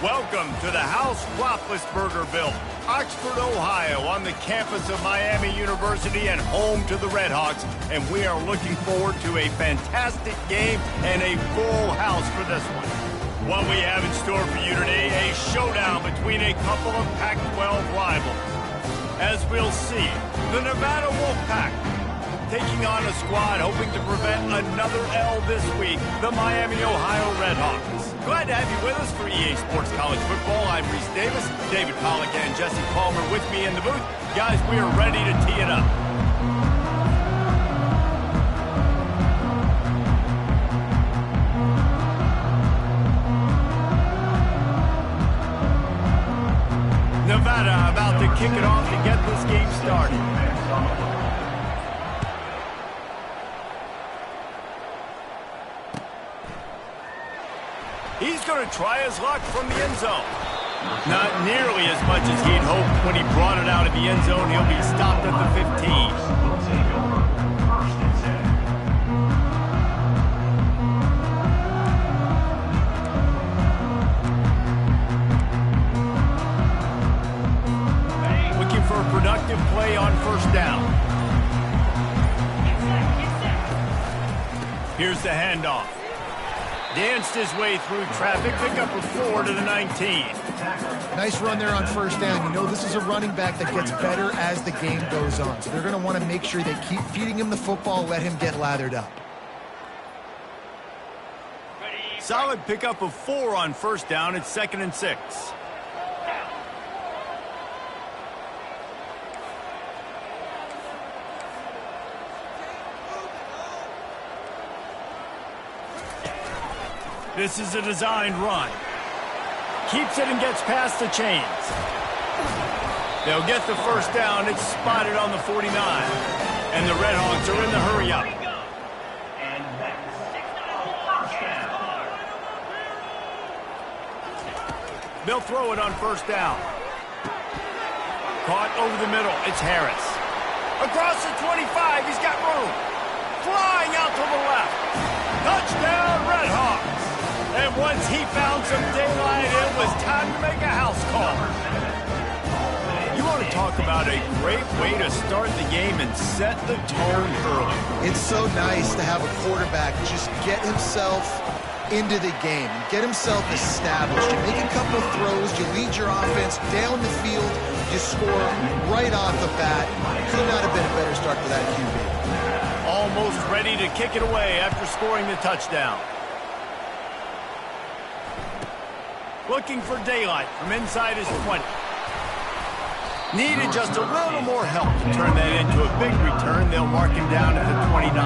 Welcome to the House Roethlisbergerville, Oxford, Ohio, on the campus of Miami University and home to the Redhawks. And we are looking forward to a fantastic game and a full house for this one. What we have in store for you today, a showdown between a couple of Pac-12 rivals. As we'll see, the Nevada Wolfpack taking on a squad hoping to prevent another L this week, the Miami, Ohio Redhawks. Glad to have you with us for EA Sports College Football. I'm Reese Davis, David Pollack and Jesse Palmer with me in the booth. Guys, we are ready to tee it up. Nevada about to kick it off to get this game started. He's going to try his luck from the end zone. Not nearly as much as he'd hoped when he brought it out of the end zone. He'll be stopped at the 15. Looking for a productive play on first down. Here's the handoff. Danced his way through traffic, pick up a 4 to the 19. Nice run there on first down. You know, this is a running back that gets better as the game goes on. So they're going to want to make sure they keep feeding him the football, let him get lathered up. Solid pickup of 4 on first down. It's 2nd and 6. This is a designed run. Keeps it and gets past the chains. They'll get the first down. It's spotted on the 49. And the Redhawks are in the hurry up. They'll throw it on first down. Caught over the middle. It's Harris. Across the 25. He's got room. Flying out to the left. Touchdown, Redhawks. And once he found some daylight, it was time to make a house call. You want to talk about a great way to start the game and set the tone early. It's so nice to have a quarterback just get himself into the game, get himself established. You make a couple of throws, you lead your offense down the field, you score right off the bat. Could not have been a better start for that QB. Almost ready to kick it away after scoring the touchdown. Looking for daylight from inside his 20. Needed just a little more help to turn that into a big return. They'll mark him down at the 29.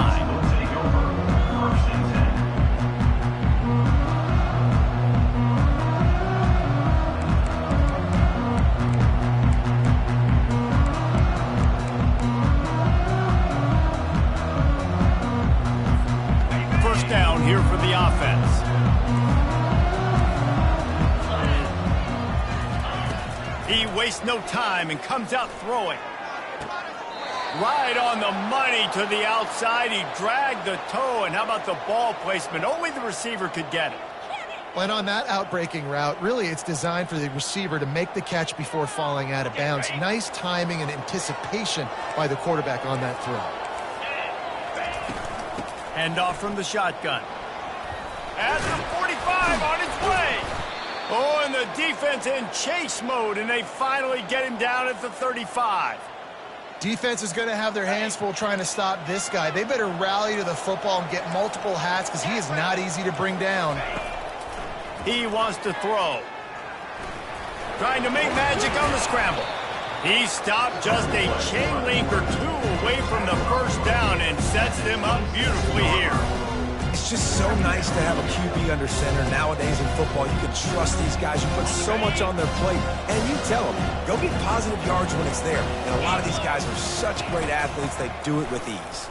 First down here for the offense. He wastes no time and comes out throwing. Right on the money to the outside. He dragged the toe, and how about the ball placement? Only the receiver could get it. And on that outbreaking route, really it's designed for the receiver to make the catch before falling out of bounds. Nice timing and anticipation by the quarterback on that throw. Handoff from the shotgun. At the 45 on its way. Oh, and the defense in chase mode, and they finally get him down at the 35. Defense is going to have their hands full trying to stop this guy. They better rally to the football and get multiple hats because he is not easy to bring down. He wants to throw. Trying to make magic on the scramble. He stopped just a chain link or two away from the first down and sets them up beautifully here. It's just so nice to have a QB under center. Nowadays in football, you can trust these guys. You put so much on their plate, and you tell them, go get positive yards when it's there. And a lot of these guys are such great athletes, they do it with ease.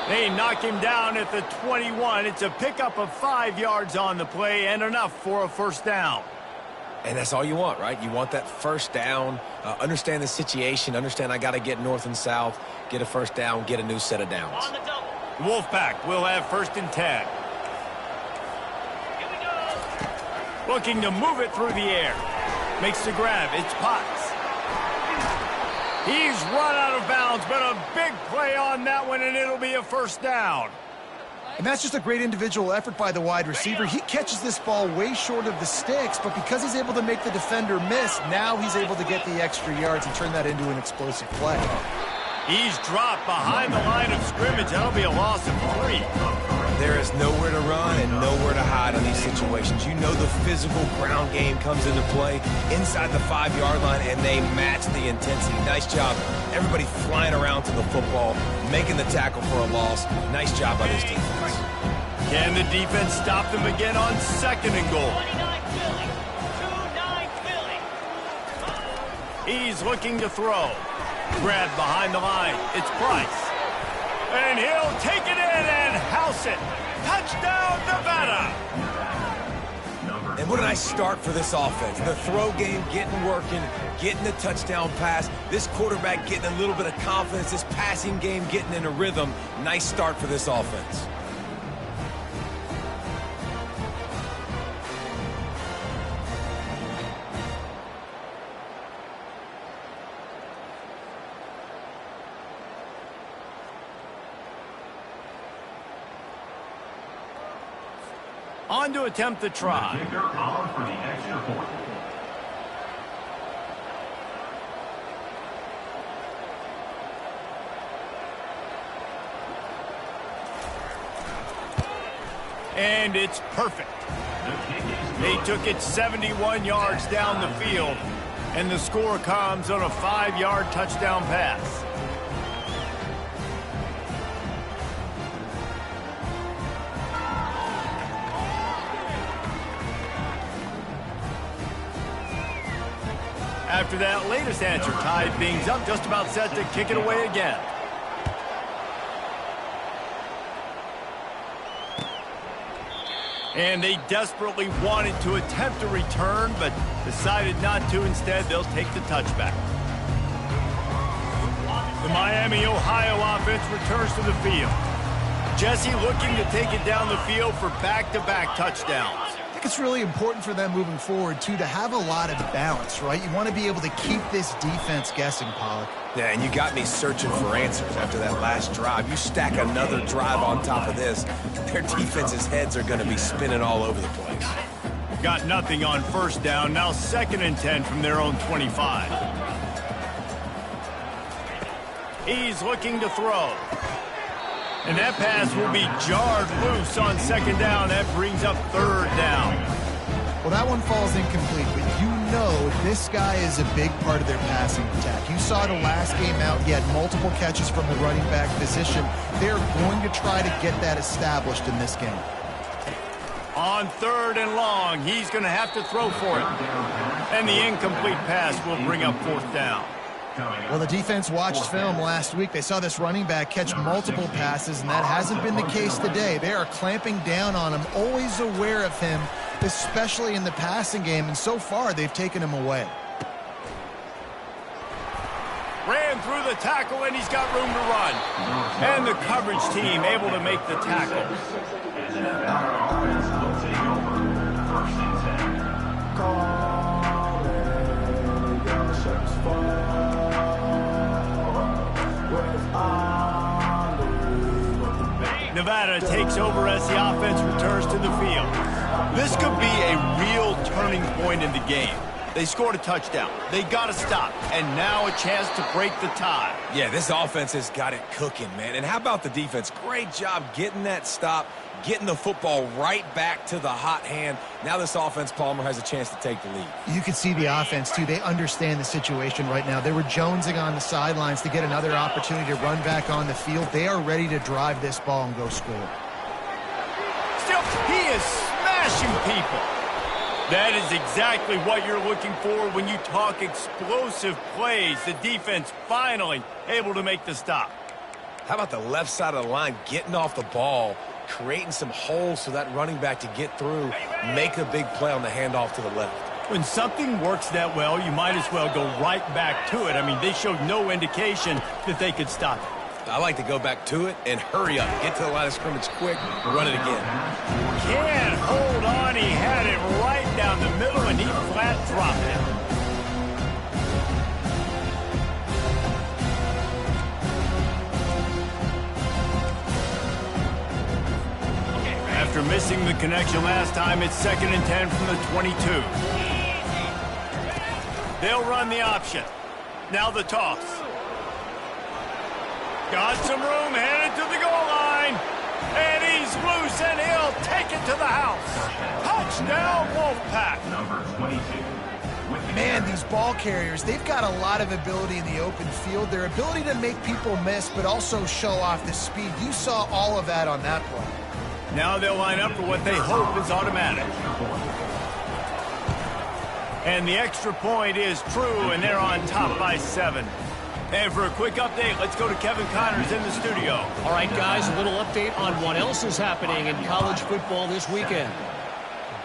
They knock him down at the 21. It's a pickup of 5 yards on the play and enough for a first down. And that's all you want, right? You want that first down, understand the situation, understand I got to get north and south, get a first down, get a new set of downs. Wolfpack will have 1st and 10. Looking to move it through the air. Makes the grab. It's Potts. He's run out of bounds, but a big play on that one, and it'll be a first down. And that's just a great individual effort by the wide receiver. He catches this ball way short of the sticks, but because he's able to make the defender miss, now he's able to get the extra yards and turn that into an explosive play. He's dropped behind the line of scrimmage. That'll be a loss of 3. There is nowhere to run and nowhere to hide in these situations. You know the physical ground game comes into play inside the 5-yard line, and they match the intensity. Nice job. Everybody flying around to the football, making the tackle for a loss. Nice job by this defense. Can the defense stop them again on 2nd and goal? He's looking to throw. Grabbed behind the line. It's Price. And he'll take it in and house it. Touchdown, Nevada. And what a nice start for this offense. The throw game getting working, getting the touchdown pass. This quarterback getting a little bit of confidence. This passing game getting in a rhythm. Nice start for this offense. On to attempt the try. Kicker on for the extra point. And it's perfect. They took it 71 yards down the field, and the score comes on a 5-yard touchdown pass. After that latest answer tied things up, just about set to kick it away again. And they desperately wanted to attempt a return, but decided not to. Instead, they'll take the touchback. The Miami, Ohio offense returns to the field. Jesse looking to take it down the field for back-to-back touchdowns. I think it's really important for them moving forward, too, to have a lot of balance, right? You want to be able to keep this defense guessing, Pollack. Yeah, and you got me searching for answers after that last drive. You stack another drive on top of this, their defense's heads are going to be spinning all over the place. Got nothing on first down. Now 2nd and 10 from their own 25. He's looking to throw. And that pass will be jarred loose on 2nd down. That brings up 3rd down. Well, that one falls incomplete, but you know this guy is a big part of their passing attack. You saw the last game out. He had multiple catches from the running back position. They're going to try to get that established in this game. On 3rd and long, he's going to have to throw for it. And the incomplete pass will bring up 4th down. Well, the defense watched film last week. They saw this running back catch multiple passes, and that hasn't been the case today. They are clamping down on him, always aware of him, especially in the passing game, and so far they've taken him away. Ran through the tackle, and he's got room to run. And the coverage team able to make the tackle. And our offense will take over 1st and 10. Nevada takes over as the offense returns to the field. This could be a real turning point in the game. They scored a touchdown. They got to stop. And now a chance to break the tie. Yeah, this offense has got it cooking, man. And how about the defense? Great job getting that stop, getting the football right back to the hot hand. Now this offense, Palmer, has a chance to take the lead. You can see the offense, too. They understand the situation right now. They were jonesing on the sidelines to get another opportunity to run back on the field. They are ready to drive this ball and go score. Still, he is smashing people. That is exactly what you're looking for when you talk explosive plays. The defense finally able to make the stop. How about the left side of the line getting off the ball, creating some holes for that running back to get through, make a big play on the handoff to the left. When something works that well, you might as well go right back to it. I mean, they showed no indication that they could stop it. I like to go back to it and hurry up. Get to the line of scrimmage quick, run it again. Can't hold on. He had it right down After missing the connection last time, it's 2nd and 10 from the 22. They'll run the option. Now the toss. Got some room, headed to the goal line. And he's loose, and he'll take it to the house. Touchdown, Wolfpack. Number 22. Man, these ball carriers, they've got a lot of ability in the open field. Their ability to make people miss, but also show off the speed. You saw all of that on that play. Now they'll line up for what they hope is automatic. And the extra point is true, and they're on top by 7. And for a quick update, let's go to Kevin Connors in the studio. All right, guys, a little update on what else is happening in college football this weekend.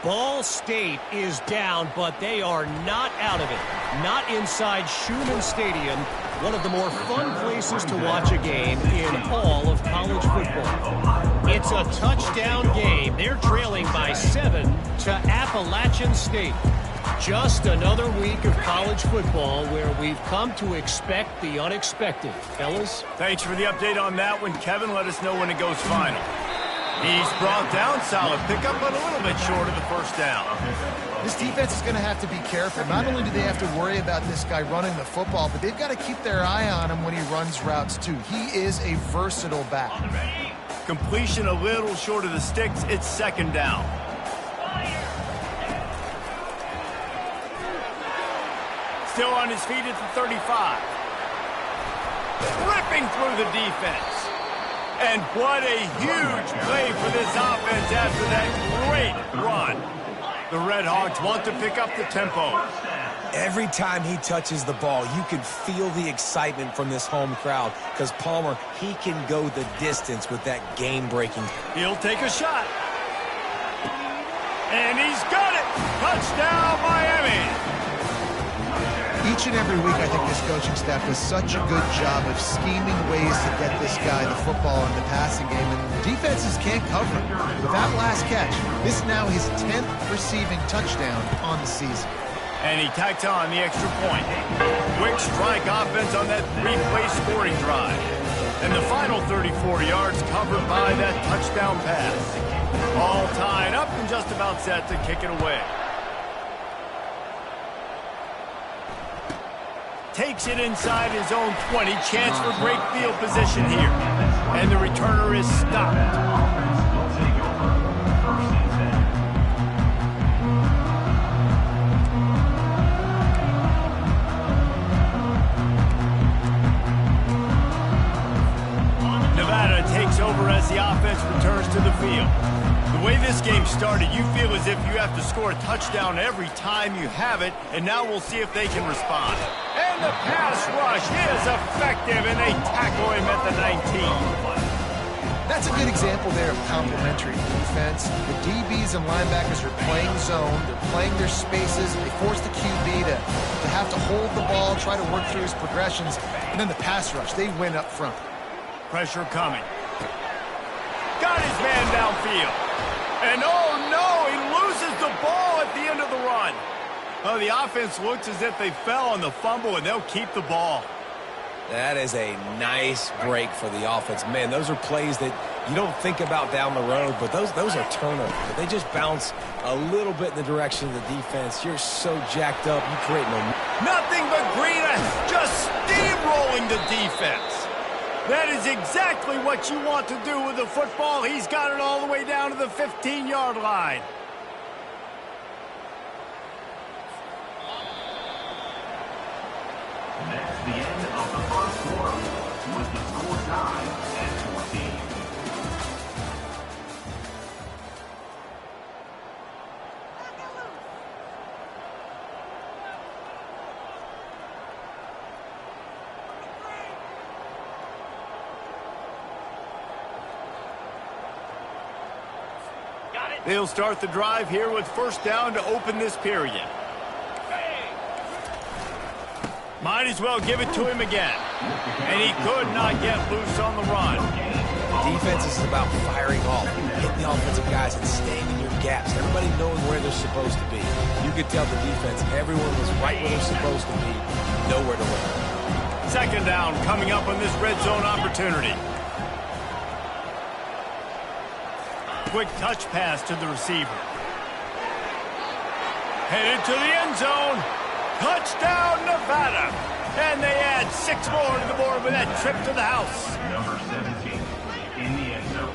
Ball State is down, but they are not out of it. Not inside Schumann Stadium, one of the more fun places to watch a game in all of college football. It's a touchdown game. They're trailing by 7 to Appalachian State. Just another week of college football where we've come to expect the unexpected. Fellas? Thanks for the update on that one, Kevin. Let us know when it goes final. He's brought down, solid pickup, but a little bit short of the first down. This defense is going to have to be careful. Not only do they have to worry about this guy running the football, but they've got to keep their eye on him when he runs routes, too. He is a versatile back. Completion a little short of the sticks. It's 2nd down. Still on his feet at the 35. Ripping through the defense. And what a huge play for this offense after that great run. The Red Hawks want to pick up the tempo. Every time he touches the ball, you can feel the excitement from this home crowd because Palmer, he can go the distance with that game-breaking. He'll take a shot. And he's got it. Touchdown, Miami. Each and every week, I think this coaching staff does such a good job of scheming ways to get this guy the football in the passing game, and defenses can't cover him. With that last catch, this is now his 10th receiving touchdown on the season. And he tacks on the extra point. Quick strike offense on that 3-play scoring drive. And the final 34 yards covered by that touchdown pass. All tied up and just about set to kick it away. Takes it inside his own 20. Chance for great field position here. And the returner is stopped. Nevada takes over as the offense returns to the field. The way this game started, you feel as if you have to score a touchdown every time you have it, and now we'll see if they can respond. And the pass rush is effective, and they tackle him at the 19. That's a good example there of complementary defense. The DBs and linebackers are playing zone. They're playing their spaces. They force the QB to have to hold the ball, try to work through his progressions. And then the pass rush, they win up front. Pressure coming. Got his man downfield. And oh no, he loses the ball at the end of the run. Oh, the offense looks as if they fell on the fumble, and they'll keep the ball. That is a nice break for the offense. Man, those are plays that you don't think about down the road, but those are turnovers. They just bounce a little bit in the direction of the defense. You're so jacked up, you create no... Nothing but green, just steamrolling the defense. That is exactly what you want to do with the football. He's got it all the way down to the 15-yard line. That's the end of the first quarter, with the score tied at 14. They'll start the drive here with first down to open this period. Might as well give it to him again. And he could not get loose on the run. Defense is about firing off, hitting the offensive guys and staying in your gaps. Everybody knowing where they're supposed to be. You could tell the defense, everyone was right where they're supposed to be, nowhere to run. Second down coming up on this red zone opportunity. quick touch pass to the receiver. Headed to the end zone. Touchdown, Nevada. And they add 6 more to the board with that trip to the house. Number 17 in the end zone.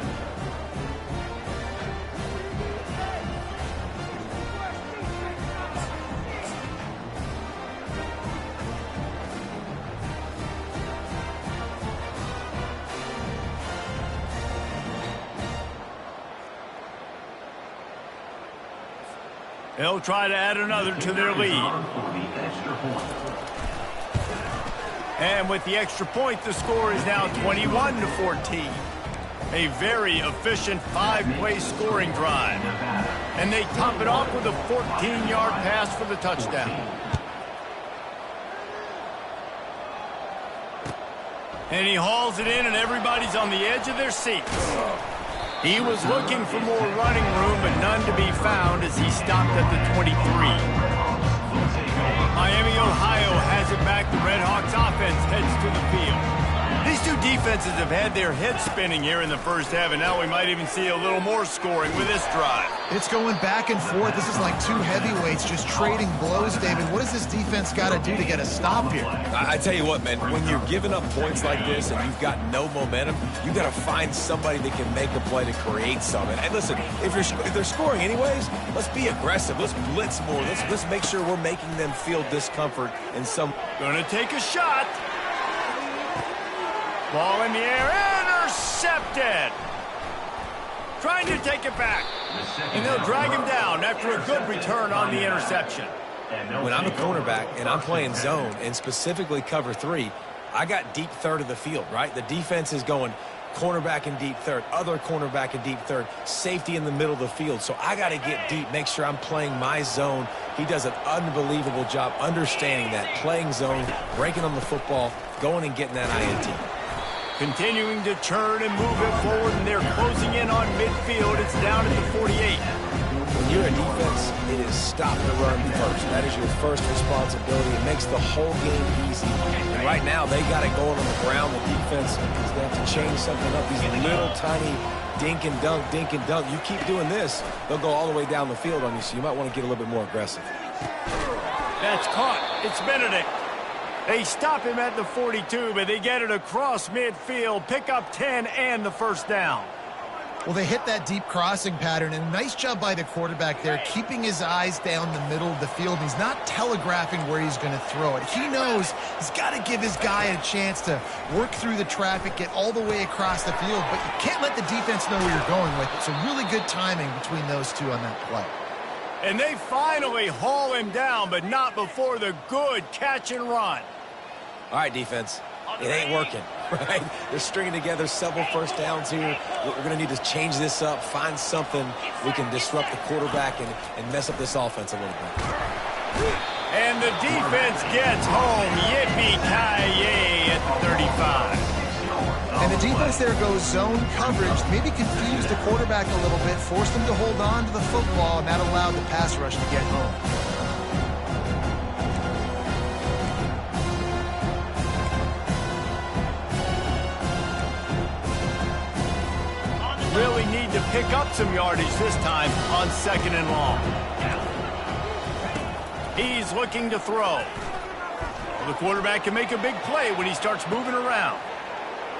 They'll try to add another to their lead. And with the extra point, the score is now 21-14. A very efficient 5-play scoring drive. And they top it off with a 14-yard pass for the touchdown. And he hauls it in, and everybody's on the edge of their seats. He was looking for more running room, but none to be found as he stopped at the 23. Miami, Ohio has it back. The Redhawks offense heads to the field. These two defenses have had their heads spinning here in the first half, and now we might even see a little more scoring with this drive. It's going back and forth. This is like two heavyweights just trading blows, David. What does this defense got to do to get a stop here? I tell you what, man, when you're giving up points like this and you've got no momentum, you got to find somebody that can make a play to create something. And listen, if they're scoring anyways, let's be aggressive. Let's blitz more. Let's make sure we're making them feel discomfort in some. Gonna take a shot. Ball in the air, intercepted. Trying to take it back. And they'll drag him down after a good return on the interception. When I'm a cornerback and I'm playing zone and specifically cover 3, I got deep third of the field, right? The defense is going cornerback in deep third, other cornerback in deep third, safety in the middle of the field. So I got to get deep, make sure I'm playing my zone. He does an unbelievable job understanding that, playing zone, breaking on the football, going and getting that INT. Continuing to churn and move it forward, and they're closing in on midfield. It's down at the 48. When you're a defense, it is stop the run first. That is your first responsibility. It makes the whole game easy. And right now, they got it going on the ground. The defense is going to have to change something up. These little tiny dink and dunk, dink and dunk. You keep doing this, they'll go all the way down the field on you, so you might want to get a little bit more aggressive. That's caught. It's Benedict. They stop him at the 42, but they get it across midfield, pick up 10 and the first down. Well, they hit that deep crossing pattern, and nice job by the quarterback there, keeping his eyes down the middle of the field. He's not telegraphing where he's going to throw it. He knows he's got to give his guy a chance to work through the traffic, get all the way across the field, but you can't let the defense know where you're going with it. So really good timing between those two on that play. And they finally haul him down, but not before the good catch and run. All right, defense, it ain't working, right? They're stringing together several first downs here. We're going to need to change this up, find something we can disrupt the quarterback and mess up this offense a little bit. And the defense gets home. Yippee-ki-yay at the 35. And the defense there goes zone coverage, maybe confused the quarterback a little bit, forced him to hold on to the football, and that allowed the pass rush to get home. Really need to pick up some yardage this time on 2nd and long. He's looking to throw. The quarterback can make a big play when he starts moving around.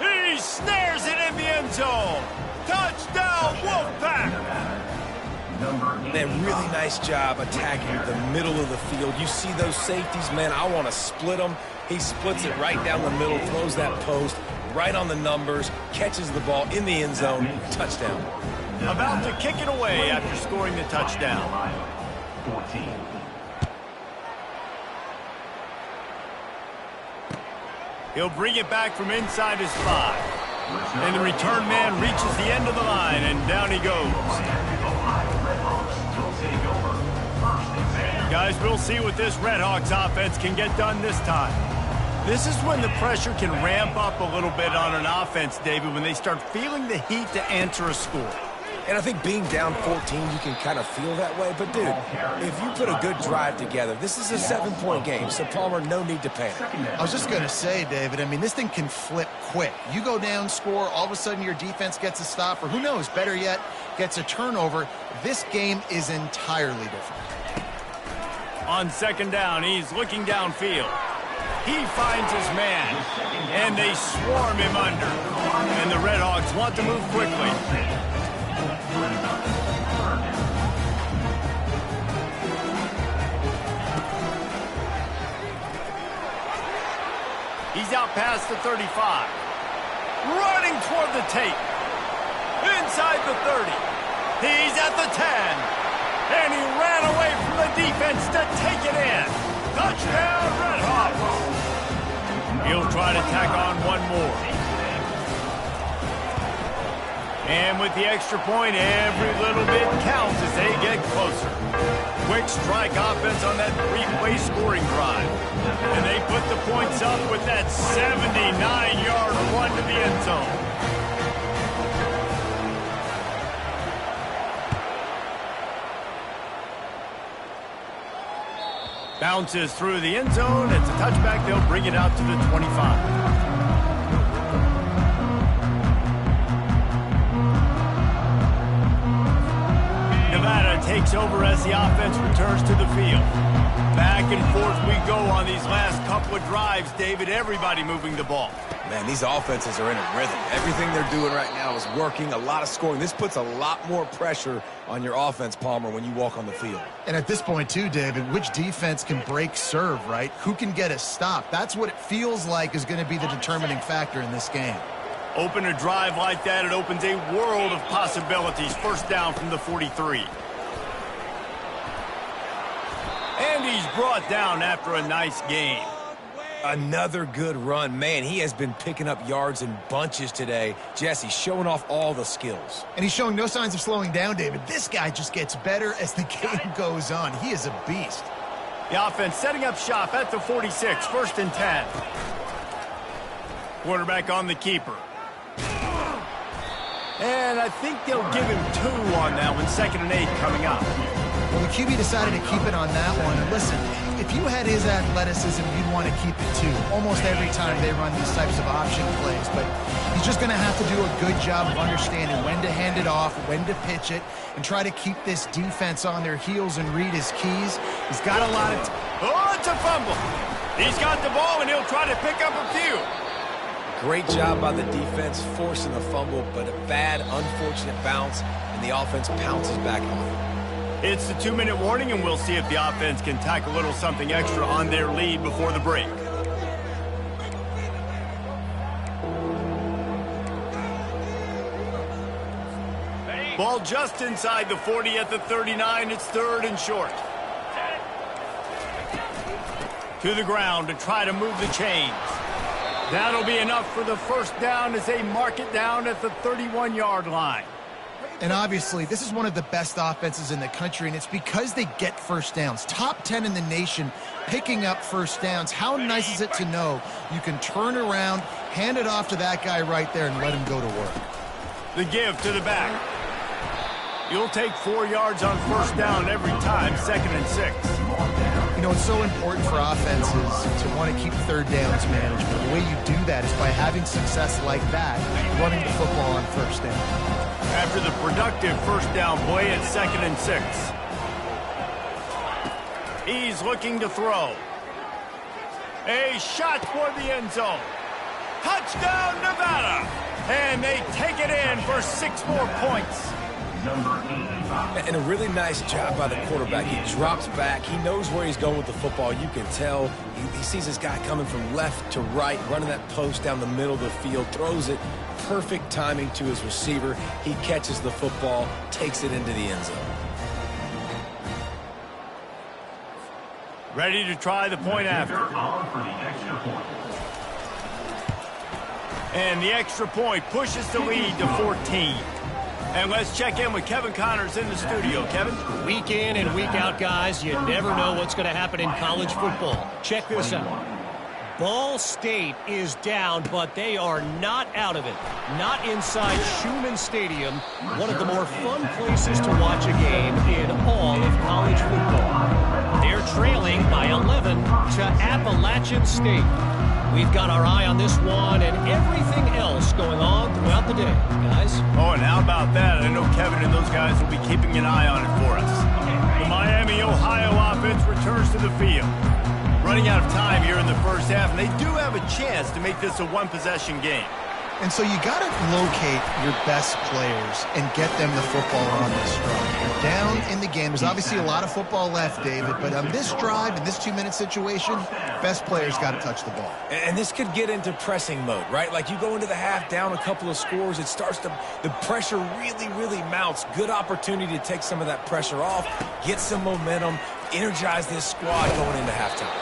He snares it in the end zone. Touchdown, Wolfpack! Man, really nice job attacking the middle of the field. You see those safeties, man, I want to split them. He splits it right down the middle, throws that post, right on the numbers, catches the ball in the end zone, touchdown. About to kick it away after scoring the touchdown. 14. He'll bring it back from inside his 5. And the return man reaches the end of the line, and down he goes. Guys, we'll see what this Redhawks offense can get done this time. This is when the pressure can ramp up a little bit on an offense, David, when they start feeling the heat to answer a score. And I think being down 14, you can kind of feel that way. But, dude, if you put a good drive together, this is a 7-point game. So, Palmer, no need to panic. I was just going to say, David, I mean, this thing can flip quick. You go down, score, all of a sudden your defense gets a stop, or who knows, better yet, gets a turnover. This game is entirely different. On second down, he's looking downfield. He finds his man, and they swarm him under. And the Redhawks want to move quickly. He's out past the 35. Running toward the tape. Inside the 30. He's at the 10. And he ran away from the defense to take it in. Touchdown, Redhawks. He'll try to tack on one more. And with the extra point, every little bit counts as they get closer. Quick strike offense on that three-play scoring drive. And they put the points up with that 79-yard run to the end zone. Bounces through the end zone. It's a touchback. They'll bring it out to the 25. Nevada takes over as the offense returns to the field. Back and forth we go on these last couple of drives, David. Everybody moving the ball. Man, these offenses are in a rhythm. Everything they're doing right now is working. A lot of scoring. This puts a lot more pressure on your offense, Palmer, when you walk on the field. And at this point, too, David, which defense can break serve, right? Who can get a stop? That's what it feels like is going to be the determining factor in this game. Open a drive like that, it opens a world of possibilities. First down from the 43. And he's brought down after a nice game. Another good run. Man, he has been picking up yards in bunches today. Jesse showing off all the skills. And he's showing no signs of slowing down, David. This guy just gets better as the game goes on. He is a beast. The offense setting up shop at the 46, first and 10. Quarterback on the keeper. And I think they'll give him 2 on that one, 2nd and 8 coming up. Well, the QB decided to keep it on that one. And listen, if you had his athleticism, you'd want to keep it too. Almost every time they run these types of option plays. But he's just going to have to do a good job of understanding when to hand it off, when to pitch it, and try to keep this defense on their heels and read his keys. He's got a lot of... Oh, it's a fumble. He's got the ball, and he'll try to pick up a few. Great job by the defense forcing the fumble, but a bad, unfortunate bounce, and the offense pounces back on it. It's the 2-minute warning, and we'll see if the offense can tack a little something extra on their lead before the break. Ball just inside the 40 at the 39. It's 3rd and short. To the ground to try to move the chains. That'll be enough for the first down as they mark it down at the 31-yard line. And obviously, this is one of the best offenses in the country, and it's because they get first downs. Top 10 in the nation picking up first downs. How nice is it to know you can turn around, hand it off to that guy right there, and let him go to work. The give to the back. You'll take 4 yards on first down every time, 2nd and 6. You know, it's so important for offenses to want to keep third downs manageable. The way you do that is by having success like that, running the football on first down. After the productive first down play at 2nd and 6. He's looking to throw. A shot toward the end zone. Touchdown, Nevada! And they take it in for 6 more points. And a really nice job by the quarterback. He drops back. He knows where he's going with the football. You can tell. He sees this guy coming from left to right, running that post down the middle of the field, throws it. Perfect timing to his receiver. He catches the football, takes it into the end zone. Ready to try the point after. And the extra point pushes the lead to 14. And let's check in with Kevin Connors in the studio. Kevin? Week in and week out, guys, you never know what's going to happen in college football. Check this out. Ball State is down, but they are not out of it. Not inside Schumann Stadium, one of the more fun places to watch a game in all of college football. They're trailing by 11 to Appalachian State. We've got our eye on this one and everything else going on throughout the day, guys. Oh, and how about that? I know Kevin and those guys will be keeping an eye on it for us. The Miami, Ohio offense returns to the field. Running out of time here in the first half, and they do have a chance to make this a one-possession game. And so you got to locate your best players and get them the football on this drive. You're down in the game. There's obviously a lot of football left, David, but on this drive, in this 2-minute situation, best players got to touch the ball. And this could get into pressing mode, right? Like you go into the half down a couple of scores, it starts to, the pressure really mounts. Good opportunity to take some of that pressure off, get some momentum, energize this squad going into halftime.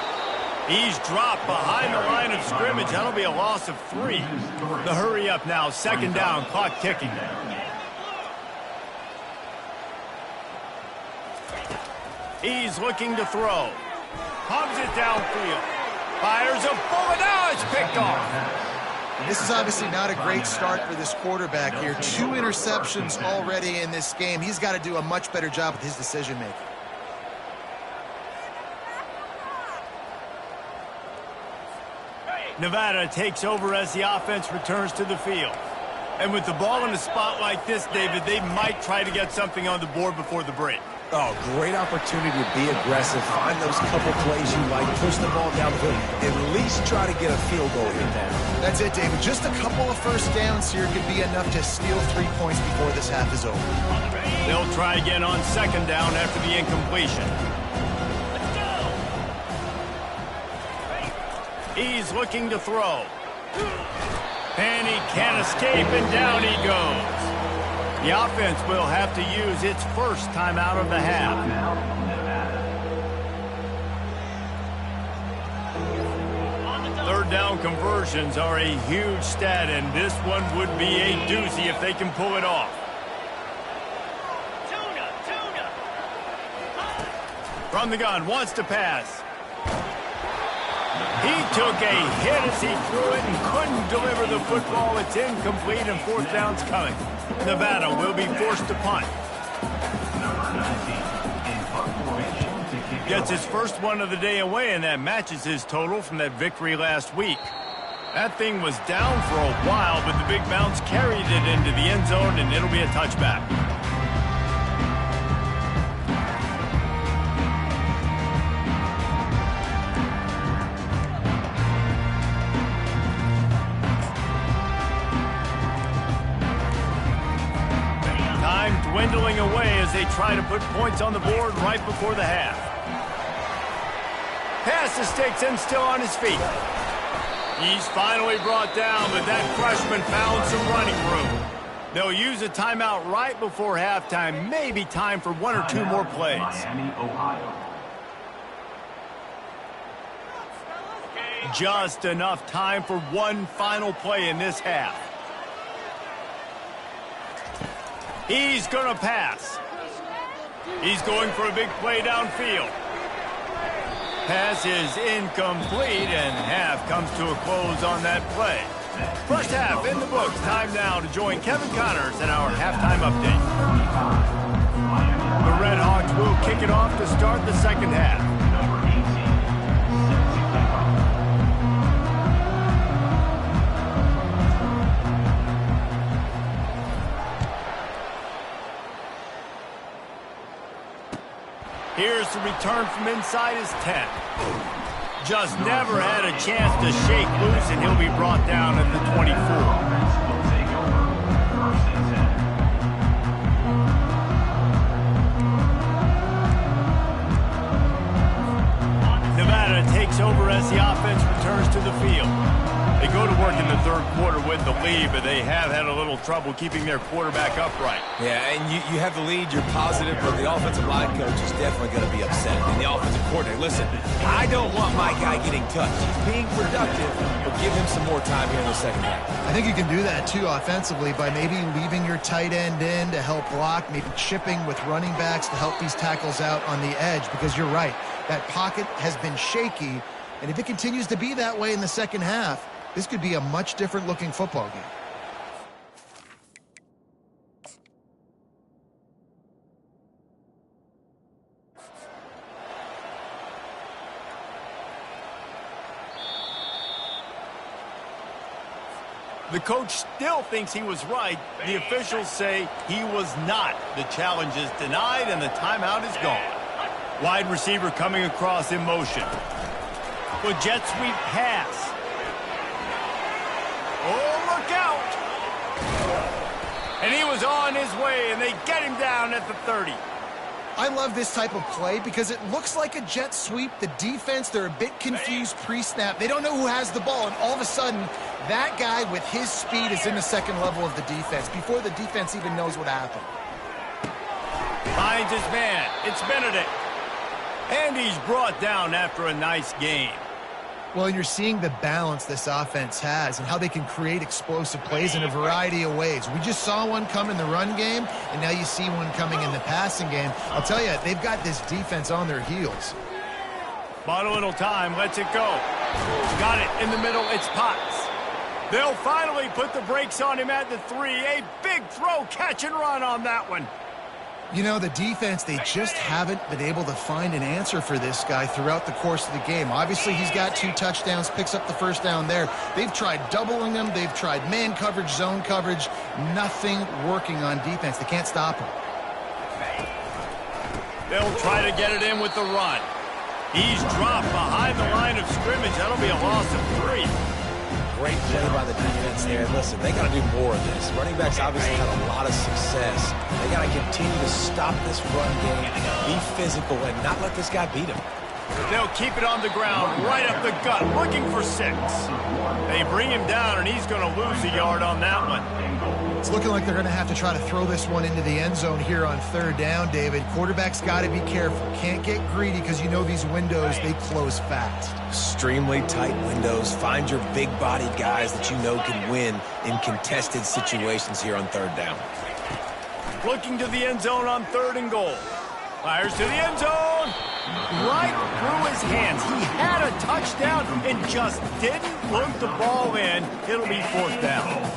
He's dropped behind the line of scrimmage. That'll be a loss of 3. The hurry up now, second down, clock ticking. He's looking to throw. Pumps it downfield. Fires a bullet. Now it's picked off. And this is obviously not a great start for this quarterback here. 2 interceptions already in this game. He's got to do a much better job with his decision-making. Nevada takes over as the offense returns to the field. And with the ball in a spot like this, David, they might try to get something on the board before the break. Oh, great opportunity to be aggressive, find those couple plays you like, push the ball down the field, at least try to get a field goal here now. That's it, David. Just a couple of first downs here could be enough to steal 3 points before this half is over. They'll try again on second down after the incompletion. He's looking to throw. And he can't escape, and down he goes. The offense will have to use its first timeout of the half. Third down conversions are a huge stat, and this one would be a doozy if they can pull it off. From the gun, wants to pass. He took a hit as he threw it and couldn't deliver the football. It's incomplete and fourth down's coming. Nevada will be forced to punt. Gets his first one of the day away, and that matches his total from that victory last week. That thing was down for a while, but the big bounce carried it into the end zone, and it'll be a touchback. Dwindling away as they try to put points on the board right before the half. Pass to sticks and still on his feet. He's finally brought down, but that freshman found some running room. They'll use a timeout right before halftime. Maybe time for 1 or 2 more plays. Miami, Ohio. Just enough time for one final play in this half. He's going to pass. He's going for a big play downfield. Pass is incomplete, and half comes to a close on that play. First half in the books. Time now to join Kevin Connors in our halftime update. The Red Hawks will kick it off to start the second half. Here's the return from inside his 10. Just never had a chance to shake loose, and he'll be brought down at the 24. Nevada takes over as the offense returns to the field. They go to work in the third quarter with the lead, but they have had a little trouble keeping their quarterback upright. Yeah, and you have the lead, you're positive, but the offensive line coach is definitely going to be upset. And the offensive coordinator, listen, I don't want my guy getting touched. He's being productive, but give him some more time here in the second half. I think you can do that, too, offensively, by maybe leaving your tight end in to help block, maybe chipping with running backs to help these tackles out on the edge, because you're right. That pocket has been shaky, And if it continues to be that way in the second half, this could be a much different looking football game. The coach still thinks he was right. The officials say he was not. The challenge is denied, and the timeout is gone. Wide receiver coming across in motion. With jet sweep pass. Oh, look out! And he was on his way, and they get him down at the 30. I love this type of play because it looks like a jet sweep. The defense, they're a bit confused pre-snap. They don't know who has the ball, and all of a sudden, that guy with his speed is in the second level of the defense before the defense even knows what happened. Finds his man. It's Benedict. And he's brought down after a nice game. Well, and you're seeing the balance this offense has and how they can create explosive plays in a variety of ways. We just saw one come in the run game, and now you see one coming in the passing game. I'll tell you, they've got this defense on their heels. Bought a little time, lets it go. Got it in the middle, it's Potts. They'll finally put the brakes on him at the 3. A big throw, catch and run on that one. You know, the defense, they just haven't been able to find an answer for this guy throughout the course of the game. Obviously, he's got 2 touchdowns, picks up the first down there. They've tried doubling him. They've tried man coverage, zone coverage. Nothing working on defense. They can't stop him. They'll try to get it in with the run. He's dropped behind the line of scrimmage. That'll be a loss of 3. Great play by the defense there. Listen, they got to do more of this. Running backs obviously had a lot of success. They got to continue to stop this run game, be physical, and not let this guy beat him. They'll keep it on the ground, right up the gut, looking for 6. They bring him down, and he's going to lose a yard on that one. It's looking like they're going to have to try to throw this one into the end zone here on 3rd down, David. Quarterback's got to be careful. Can't get greedy because you know these windows, they close fast. Extremely tight windows. Find your big-bodied guys that you know can win in contested situations here on 3rd down. Looking to the end zone on 3rd and goal. Fires to the end zone. Right through his hands. He had a touchdown and just didn't look the ball in. It'll be 4th down.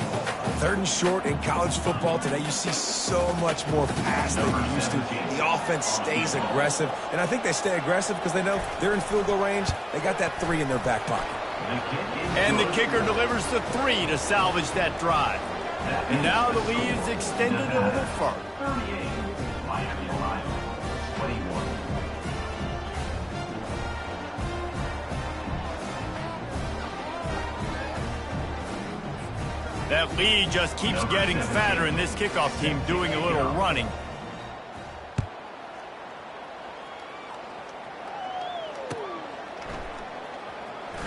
3rd and short in college football today. You see so much more pass than you used to. The offense stays aggressive, and I think they stay aggressive because they know they're in field goal range. They got that 3 in their back pocket. And the kicker delivers the 3 to salvage that drive. And now the lead is extended a little further. 38, Miami Ohio, 21. That lead just keeps getting fatter, and this kickoff team doing a little running.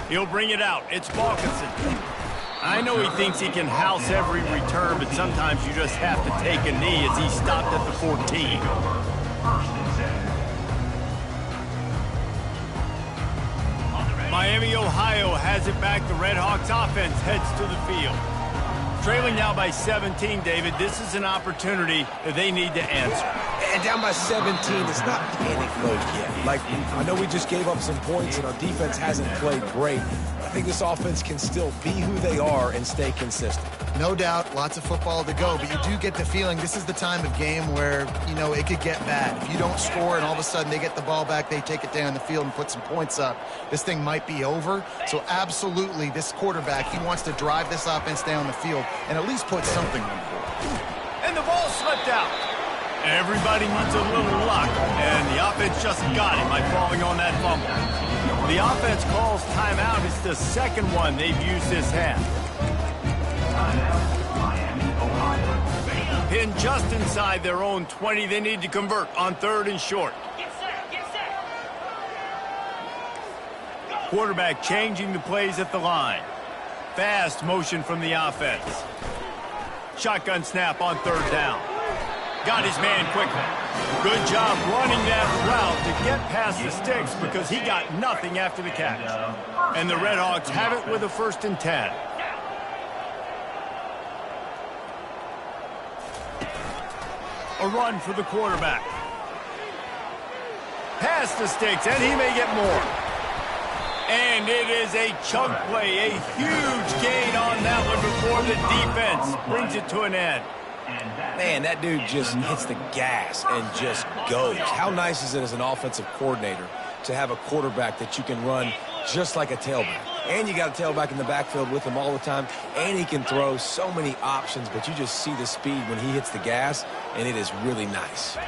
He'll bring it out. It's Balkinson. I know he thinks he can house every return, but sometimes you just have to take a knee as he stopped at the 14. 1st and 10. Miami, Ohio has it back. The Red Hawks offense heads to the field. Trailing now by 17, David. This is an opportunity that they need to answer. And down by 17, it's not panic mode yet. Like, I know we just gave up some points and our defense hasn't played great. I think this offense can still be who they are and stay consistent. No doubt, lots of football to go, but you do get the feeling this is the time of game where, you know, it could get bad. If you don't score and all of a sudden they get the ball back, they take it down the field and put some points up, this thing might be over. So absolutely, this quarterback, he wants to drive this offense down the field and at least put something on the board. And the ball slipped out. Everybody needs a little luck, and the offense just got it by falling on that fumble. The offense calls timeout. It's the second one they've used this half. Miami, Ohio. Pinned just inside their own 20. They need to convert on 3rd and short. Quarterback changing the plays at the line. Fast motion from the offense. Shotgun snap on 3rd down. Got his man quickly. Good job running that route to get past the sticks because he got nothing after the catch. And the Red Hawks have it with a 1st and 10. A run for the quarterback. Past the sticks, and he may get more. And it is a chunk play, a huge gain on that one before the defense brings it to an end. Man, that dude just hits the gas and just goes. How nice is it as an offensive coordinator to have a quarterback that you can run just like a tailback? And you got a tailback in the backfield with him all the time, and he can throw so many options, but you just see the speed when he hits the gas, and it is really nice.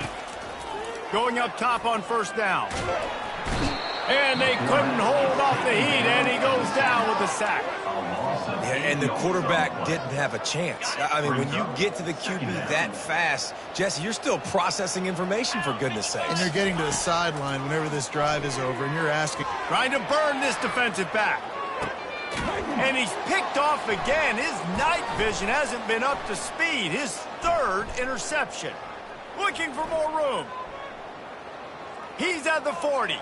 Going up top on first down. And they couldn't hold off the heat, and he goes down with a sack. Yeah, and the quarterback didn't have a chance. I mean, when you get to the QB that fast, Jesse, you're still processing information, for goodness sakes. And you're getting to the sideline whenever this drive is over, and you're asking. Trying to burn this defensive back. And he's picked off again. His night vision hasn't been up to speed. His third interception. Looking for more room. He's at the 40.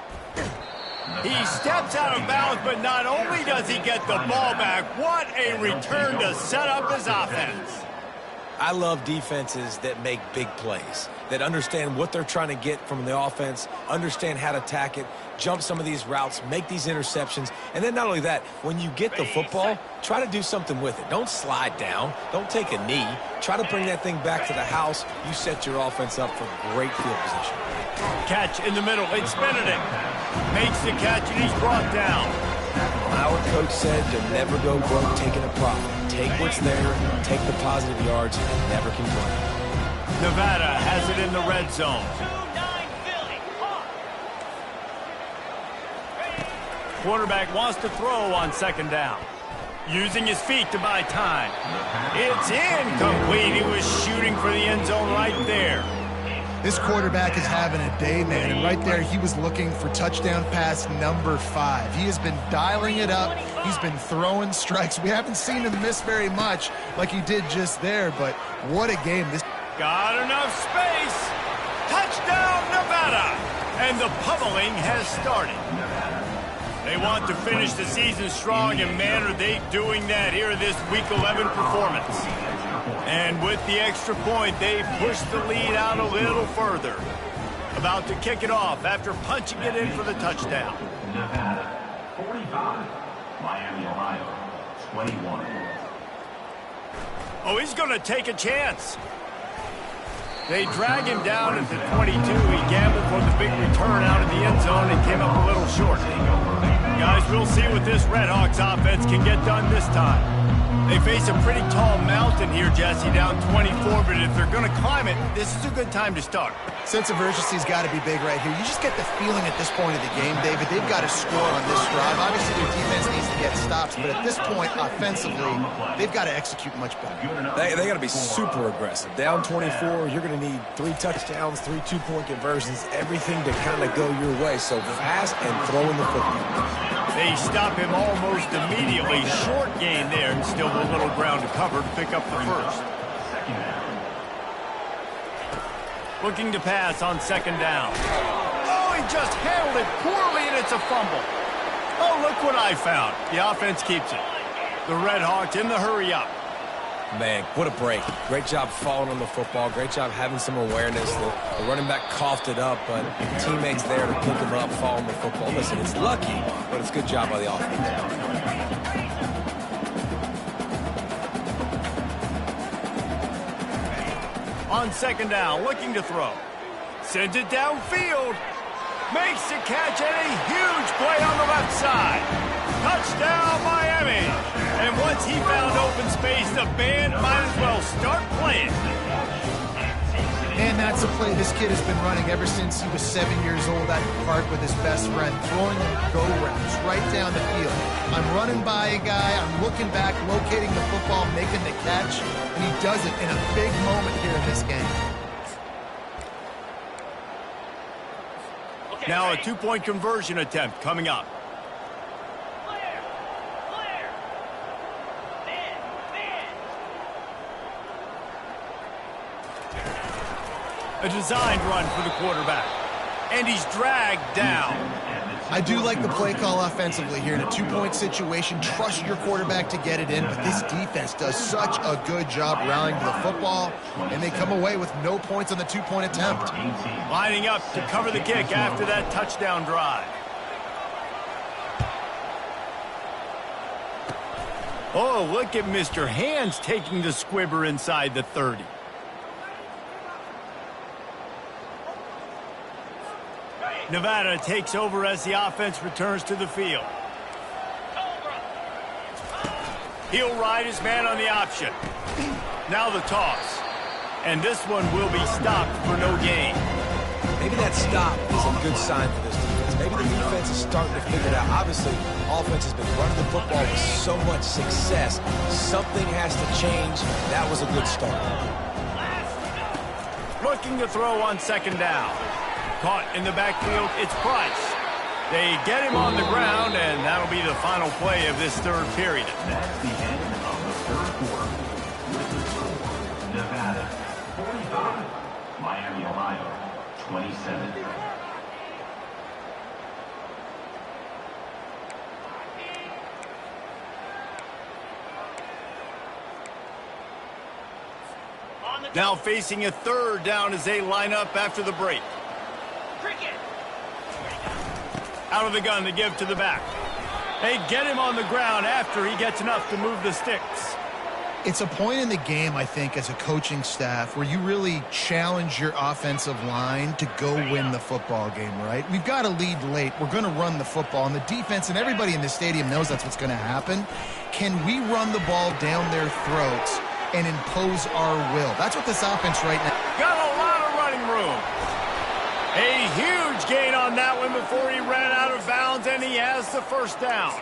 He steps out of bounds, but not only does he get the ball back, what a return to set up his offense. I love defenses that make big plays, that understand what they're trying to get from the offense, understand how to attack it, jump some of these routes, make these interceptions, and then not only that, when you get the football, try to do something with it. Don't slide down. Don't take a knee. Try to bring that thing back to the house. You set your offense up for great field position. Catch in the middle. It's Benedict. Makes the catch, and he's brought down. Our coach said to never go broke taking a profit. Take what's there, take the positive yards, and never complain. Nevada has it in the red zone. Quarterback wants to throw on second down. Using his feet to buy time. It's incomplete. He was shooting for the end zone right there. This quarterback is having a day, man, and right there he was looking for touchdown pass number 5. He has been dialing it up. He's been throwing strikes. We haven't seen him miss very much like he did just there, but what a game. This got enough space. Touchdown, Nevada. And the pummeling has started. They want to finish the season strong, and man, are they doing that here in this Week 11 performance. And with the extra point, they push the lead out a little further. About to kick it off after punching it in for the touchdown. Nevada, 45. Miami, Ohio, 21. Oh, he's going to take a chance. They drag him down at the 22. He gambled for the big return out of the end zone and came up a little short. Guys, we'll see what this Redhawks offense can get done this time. They face a pretty tall mountain here, Jesse, down 24, but if they're going to climb it, this is a good time to start. sense of urgency's got to be big right here. You just get the feeling at this point of the game, David, they've got to score on this drive. Obviously, their defense needs to get stops, but at this point, offensively, they've got to execute much better. They got to be super aggressive. Down 24, you're going to need 3 touchdowns, 3 two-point conversions, everything to kind of go your way. So fast and throwing the football. They stop him almost immediately. Short gain there, and still a little ground to cover to pick up the first. Looking to pass on second down. Oh, he just handled it poorly, and it's a fumble. Oh, look what I found. The offense keeps it. The Redhawks in the hurry up. Man, what a break. Great job falling on the football. Great job having some awareness. The running back coughed it up, but teammates there to pick him up, fall on the football. Listen, it's lucky, but it's a good job by the offense. On second down, looking to throw. Sends it downfield. Makes the catch, and a huge play on the left side. Touchdown, Miami. And once he found open space, the band might as well start playing. And that's a play this kid has been running ever since he was 7 years old at the park with his best friend, throwing go routes right down the field. I'm running by a guy, I'm looking back, locating the football, making the catch, and he does it in a big moment here in this game. Now a two-point conversion attempt coming up. A designed run for the quarterback. And he's dragged down. I do like the play call offensively here in a two-point situation. Trust your quarterback to get it in, but this defense does such a good job rallying to the football, and they come away with no points on the two-point attempt. Lining up to cover the kick after that touchdown drive. Oh, look at Mr. Hands taking the squibber inside the 30. Nevada takes over as the offense returns to the field. He'll ride his man on the option. Now the toss. And this one will be stopped for no gain. Maybe that stop is a good sign for this defense. Maybe the defense is starting to figure it out. Obviously, offense has been running the football with so much success. Something has to change. That was a good start. Looking to throw on second down. Caught in the backfield, it's Price. They get him on the ground, and that'll be the final play of this third period. That's the end of the third quarter. With the score, Nevada 45, Miami, Ohio 27. Now facing a third down as they line up after the break. Out of the gun to give to the back. They get him on the ground after he gets enough to move the sticks. It's a point in the game, I think, as a coaching staff where you really challenge your offensive line to go win the football game, right? We've got to lead late. We're going to run the football, and the defense and everybody in the stadium knows that's what's going to happen. Can we run the ball down their throats and impose our will? That's what this offense right now. Got a lot of running room. A huge gain on that one before he ran out of bounds, and he has the first down.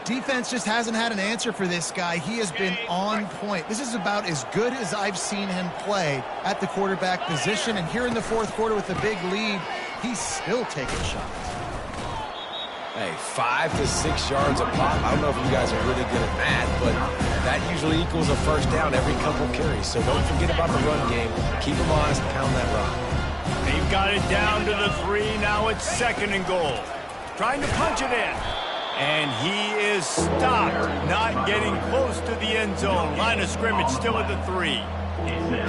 Defense just hasn't had an answer for this guy. He has been on point. This is about as good as I've seen him play at the quarterback position. And here in the fourth quarter with a big lead, he's still taking shots. Hey, 5 to 6 yards a pop. I don't know if you guys are really good at math, but that usually equals a first down every couple carries. So don't forget about the run game. Keep them honest, pound that rock. They've got it down to the 3. Now it's second and goal. Trying to punch it in. And he is stopped, not getting close to the end zone. Line of scrimmage still at the 3.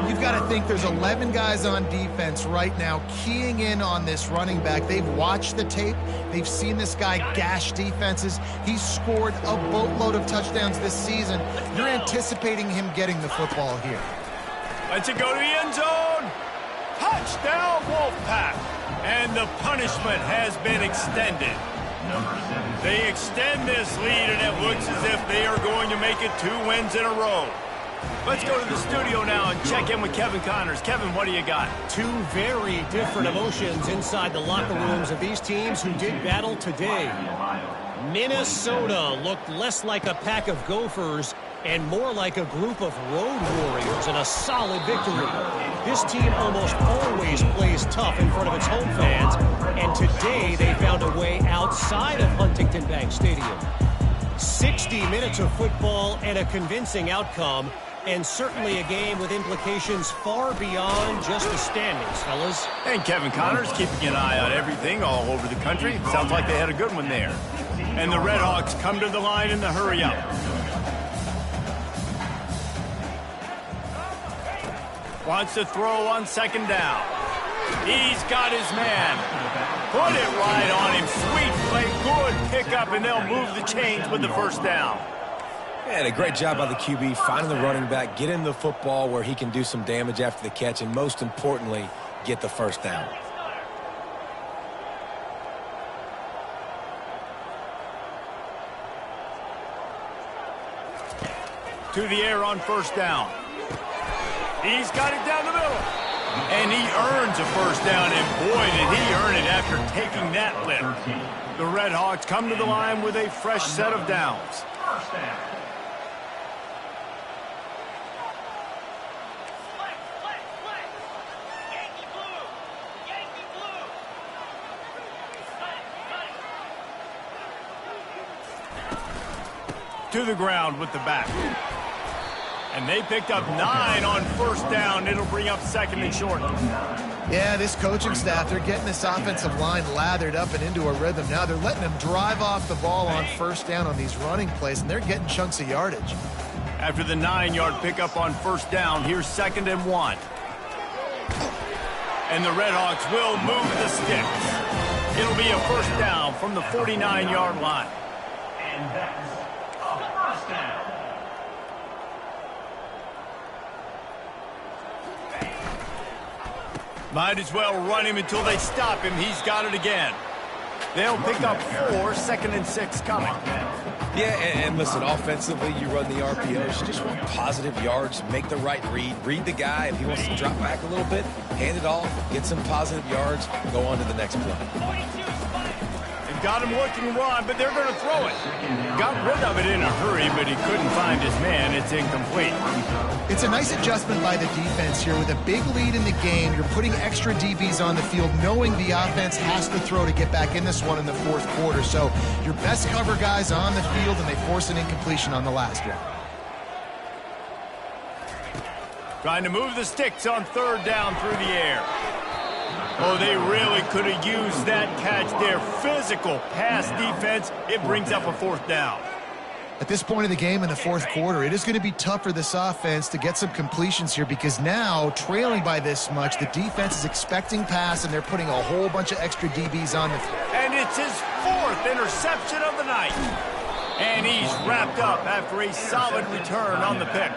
You've got to think there's 11 guys on defense right now keying in on this running back. They've watched the tape. They've seen this guy gash defenses. He's scored a boatload of touchdowns this season. You're anticipating him getting the football here. Lets it go to the end zone. Touchdown, Wolfpack. And the punishment has been extended. They extend this lead, and it looks as if they are going to make it 2 wins in a row. Let's go to the studio now and check in with Kevin Connors. Kevin, what do you got? 2 very different emotions inside the locker rooms of these teams who did battle today. Minnesota looked less like a pack of Gophers and more like a group of road warriors in a solid victory. This team almost always plays tough in front of its home fans, and today they found a way outside of Huntington Bank Stadium. 60 minutes of football and a convincing outcome, and certainly a game with implications far beyond just the standings, fellas. And Kevin Connors keeping an eye on everything all over the country. Sounds like they had a good one there. And the Redhawks come to the line in the hurry-up. Wants to throw on second down. He's got his man. Put it right on him. Sweet play, good pickup, and they'll move the chains with the first down. And a great job by the QB, finding the running back, get him the football where he can do some damage after the catch, and most importantly, get the first down. To the air on first down. He's got it down the middle. And he earns a first down, and boy, did he earn it after taking that lift. The Redhawks come to the line with a fresh set of downs. First down. To the ground with the back. And they picked up 9 on first down. It'll bring up second and short. Yeah, this coaching staff, they're getting this offensive line lathered up and into a rhythm. Now they're letting them drive off the ball on first down on these running plays, and they're getting chunks of yardage. After the 9-yard pickup on first down, here's second and 1. And the Redhawks will move the sticks. It'll be a first down from the 49-yard line. And that's a first down. Might as well run him until they stop him. He's got it again. They'll pick up 4, 2nd and 6 coming. Yeah, and listen, offensively, you run the RPOs. You just want positive yards, make the right read the guy. If he wants to drop back a little bit, hand it off, get some positive yards, go on to the next play. Got him looking run, but they're going to throw it. Got rid of it in a hurry, but he couldn't find his man. It's incomplete. It's a nice adjustment by the defense here. With a big lead in the game, you're putting extra DBs on the field, knowing the offense has to throw to get back in this one in the 4th quarter. So your best cover guys on the field, and they force an incompletion on the last one. Trying to move the sticks on 3rd down through the air. Oh, they really could have used that catch there. Physical pass defense. It brings up a 4th down. At this point of the game in the 4th quarter, it is going to be tough for this offense to get some completions here, because now, trailing by this much, the defense is expecting pass, and they're putting a whole bunch of extra DBs on the field. And it's his 4th interception of the night. And he's wrapped up after a solid return on the pick.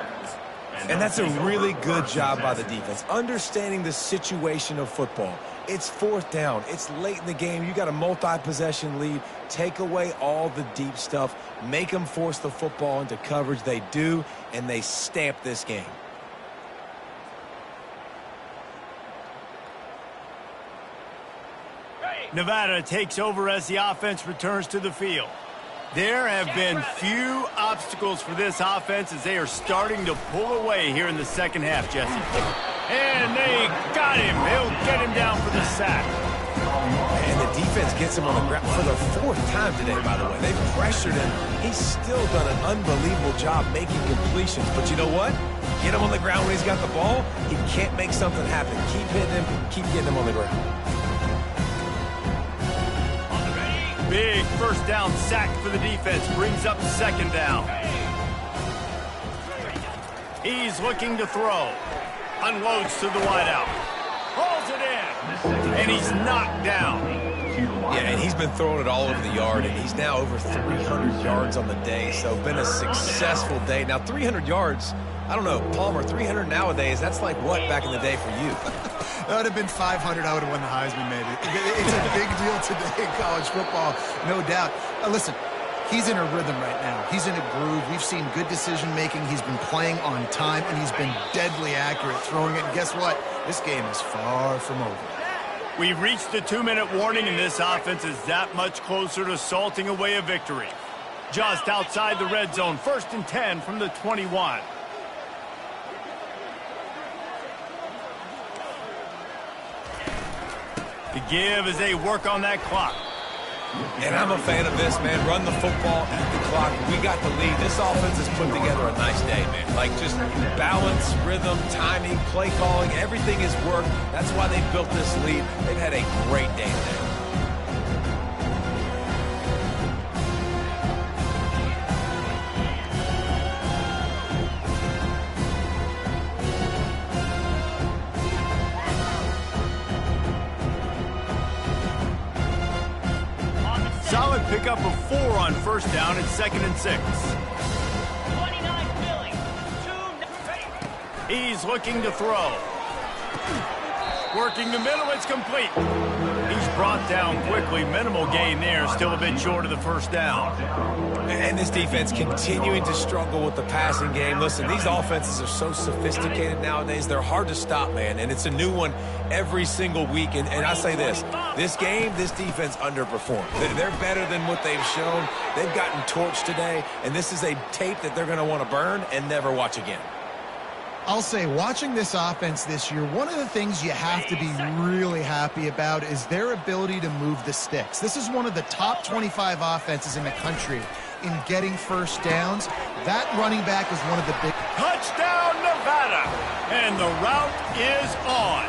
And that's a really good job by the defense, understanding the situation of football. It's 4th down. It's late in the game. You got a multi-possession lead. Take away all the deep stuff. Make them force the football into coverage. They do, and they stamp this game. Nevada takes over as the offense returns to the field. There have been few obstacles for this offense as they are starting to pull away here in the 2nd half, Jesse. And they got him. They'll get him down for the sack. And the defense gets him on the ground for the 4th time today, by the way. They've pressured him. He's still done an unbelievable job making completions. But you know what? Get him on the ground when he's got the ball. He can't make something happen. Keep hitting him. Keep getting him on the ground. Big 1st down sack for the defense. Brings up 2nd down. He's looking to throw. Unloads to the wideout. Hauls it in. And he's knocked down. Yeah, and he's been throwing it all over the yard, and he's now over 300 yards on the day. So been a successful day. Now, 300 yards, I don't know, Palmer, 300 nowadays, that's like what back in the day for you? That would have been 500. I would have won the Heisman, maybe. It's a big deal today in college football, no doubt. Listen, he's in a rhythm right now. He's in a groove. We've seen good decision-making. He's been playing on time, and he's been deadly accurate throwing it. And guess what? This game is far from over. We've reached the 2-minute warning, and this offense is that much closer to salting away a victory. Just outside the red zone, 1st and 10 from the 21. To give as they work on that clock. And I'm a fan of this, man. Run the football, eat the clock. We got the lead. This offense has put together a nice day, man. Like, just balance, rhythm, timing, play calling, everything has worked. That's why they built this lead. They've had a great day today. Solid pickup of 4 on 1st down and 2nd and 6. 29 He's looking to throw. Working the middle, it's complete. He's brought down quickly. Minimal gain there, still a bit short of the 1st down. And this defense continuing to struggle with the passing game. Listen, these offenses are so sophisticated nowadays. They're hard to stop, man. And it's a new one every single week. And I say this game, this defense underperformed. They're better than what they've shown. They've gotten torched today. And this is a tape that they're going to want to burn and never watch again. I'll say, watching this offense this year, one of the things you have to be really happy about is their ability to move the sticks. This is one of the top 25 offenses in the country in getting 1st downs. That running back is one of the big... Touchdown, Nevada! And the route is on.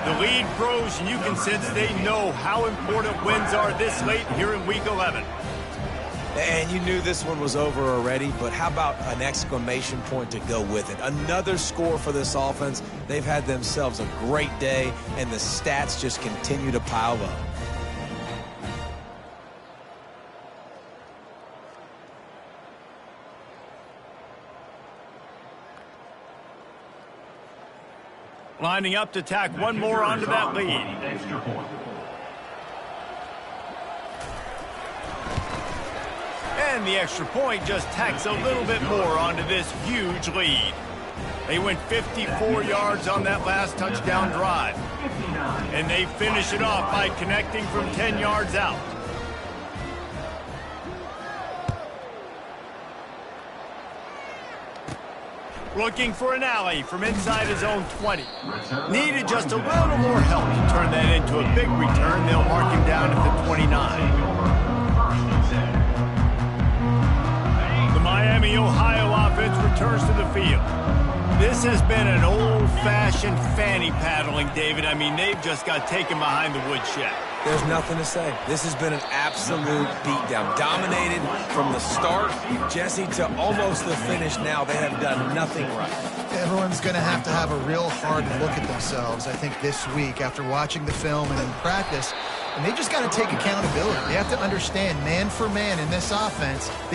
The lead grows, and you can sense they know how important wins are this late here in Week 11. And you knew this one was over already, but how about an exclamation point to go with it? Another score for this offense. They've had themselves a great day, and the stats just continue to pile up. Lining up to tack one more onto that lead. Extra point. And the extra point just tacks a little bit more onto this huge lead. They went 54 yards on that last touchdown drive. And they finish it off by connecting from 10 yards out. Looking for an alley from inside his own 20. Needed just a little more help to turn that into a big return. They'll mark him down at the 29. The Miami, Ohio offense returns to the field. This has been an old-fashioned fanny paddling, David. I mean, they've just got taken behind the woodshed. There's nothing to say. This has been an absolute beatdown. Dominated from the start, Jesse, to almost the finish now. They have done nothing right. Everyone's going to have a real hard look at themselves, I think, this week after watching the film and in practice. And they just got to take accountability. They have to understand, man for man in this offense,